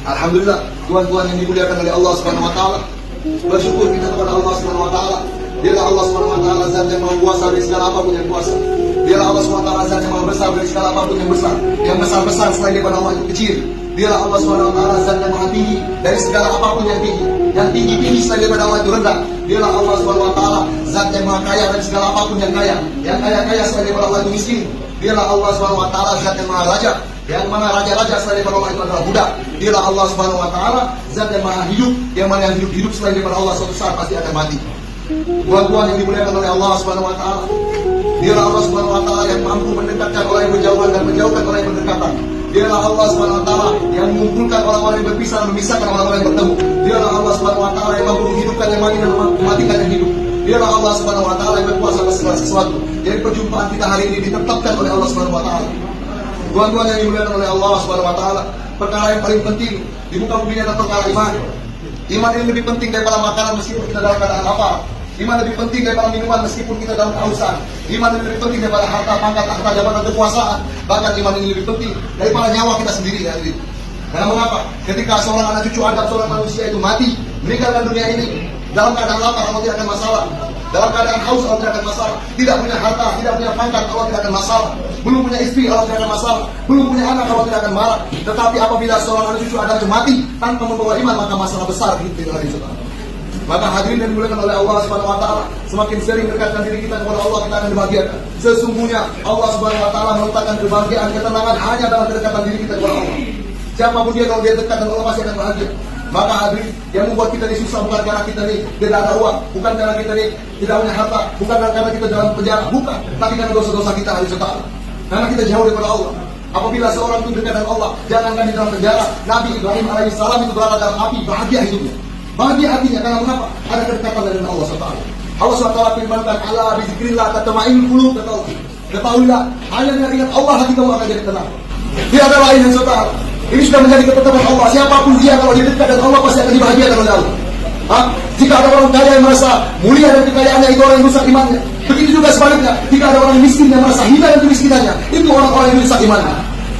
Alhamdulillah, tuan-tuan yang dimuliakan oleh Allah Subhanahu wa taala. Bersyukur kita kepada Allah Subhanahu wa taala. Dialah Allah Subhanahu wa taala zat yang maha kuasa dari segala apapun yang kuasa. Dialah Allah Subhanahu wa taala zat yang maha besar dari segala apapun yang besar. Yang besar-besar selain daripada Allah itu kecil. Dialah Allah Subhanahu wa taala zat yang maha tinggi dari segala apapun yang tinggi. Yang tinggi-tinggi selain daripada Allah itu rendah. Dialah Allah Subhanahu wa taala zat yang maha kaya dari segala apapun yang kaya. Yang kaya-kaya selain daripada Allah itu miskin. Dialah Allah Subhanahu wa taala zat yang maha raja, yang mana raja-raja selain daripada Allah itu adalah budak. Dialah Allah Subhanahu wa taala zat yang maha hidup, yang mana yang hidup selain daripada Allah suatu saat pasti akan mati. Tuan-tuan yang dimuliakan oleh Allah Subhanahu wa taala. Dialah Allah Subhanahu wa taala yang mampu mendekatkan orang yang berjauhan dan menjauhkan orang yang berdekatan. Dialah Allah Subhanahu wa taala yang mengumpulkan orang-orang yang berpisah dan memisahkan orang-orang yang bertemu. Dialah Allah Subhanahu wa taala yang mampu menghidupkan yang mati dan mematikan yang hidup. Dialah Allah Subhanahu wa taala yang berkuasa atas segala sesuatu. Jadi perjumpaan kita hari ini ditetapkan oleh Allah Subhanahu wa taala. Tuan-tuan yang dimuliakan oleh Allah Subhanahu wa taala, perkara yang paling penting di muka bumi adalah perkara iman. Iman ini lebih penting daripada makanan meskipun kita dalam keadaan lapar. Iman lebih penting daripada minuman meskipun kita dalam kehausan. Iman lebih penting daripada harta, pangkat, harta, jabatan, kekuasaan. Bahkan iman ini lebih penting daripada nyawa kita sendiri ya. Karena mengapa? Ketika seorang anak cucu Adam, seorang manusia itu mati, meninggalkan dunia ini dalam keadaan lapar, Allah tidak akan masalah. Dalam keadaan haus, Allah tidak akan masalah. Tidak punya harta, tidak punya pangkat, Allah tidak akan masalah. Belum punya istri, Allah tidak akan masalah. Belum punya anak, Allah tidak akan marah. Tetapi apabila seorang anak cucu Adam itu mati tanpa membawa iman, maka masalah besar gitu hari itu. Maka hadirin dan dimuliakan oleh Allah Subhanahu wa taala, semakin sering mendekatkan diri kita kepada Allah, kita akan dibahagiakan. Sesungguhnya Allah Subhanahu wa taala meletakkan kebahagiaan, ketenangan hanya dalam kedekatan diri kita kepada Allah. Siapapun dia, kalau dia dekat dengan Allah pasti akan bahagia. Maka hadirin, yang membuat kita ini susah bukan karena kita ini tidak ada uang, bukan karena kita ini tidak punya harta, bukan karena kita dalam penjara, bukan, tapi karena dosa-dosa kita hari sekarang. Karena kita jauh daripada Allah. Apabila seorang itu dekat dengan Allah, jangankan di dalam penjara, Nabi Ibrahim alaihissalam itu berada dalam api, bahagia hidupnya. Bahagia hatinya karena mengapa? Ada kedekatan dengan Allah SWT. Allah SWT firmankan, "Ala bizikrillah tatma'innul qulub." Ketahuilah, hanya dengan ingat Allah hati kamu akan jadi tenang. Tidak ada lain yang SWT. Ini sudah menjadi ketetapan Allah. Siapapun dia kalau dia dekat dengan Allah pasti akan dibahagiakan oleh Allah. Jika ada orang kaya yang merasa mulia dan kekayaannya, itu orang yang rusak imannya. Begitu juga sebaliknya, jika ada orang miskin yang merasa hina dan kemiskinannya, itu orang-orang yang rusak imannya.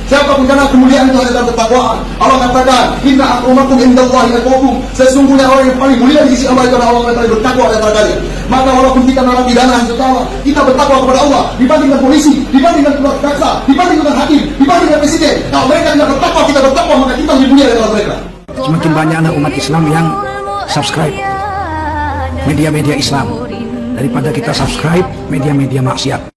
Siapapun, karena kemuliaan itu ada dalam ketakwaan. Allah katakan, "Inna akramakum indallahi atqakum." Sesungguhnya orang yang paling mulia di sisi Allah itu adalah orang yang paling bertakwa di antara kalian. Maka walaupun kita narapidana setelah kita bertakwa kepada Allah, dibandingkan polisi, dibandingkan keluarga jaksa, dibandingkan hakim, dibandingkan presiden, kalau mereka tidak bertakwa, kita bertakwa, maka kita lebih mulia daripada mereka. Semakin banyak anak umat Islam yang subscribe media-media Islam daripada kita subscribe media-media maksiat.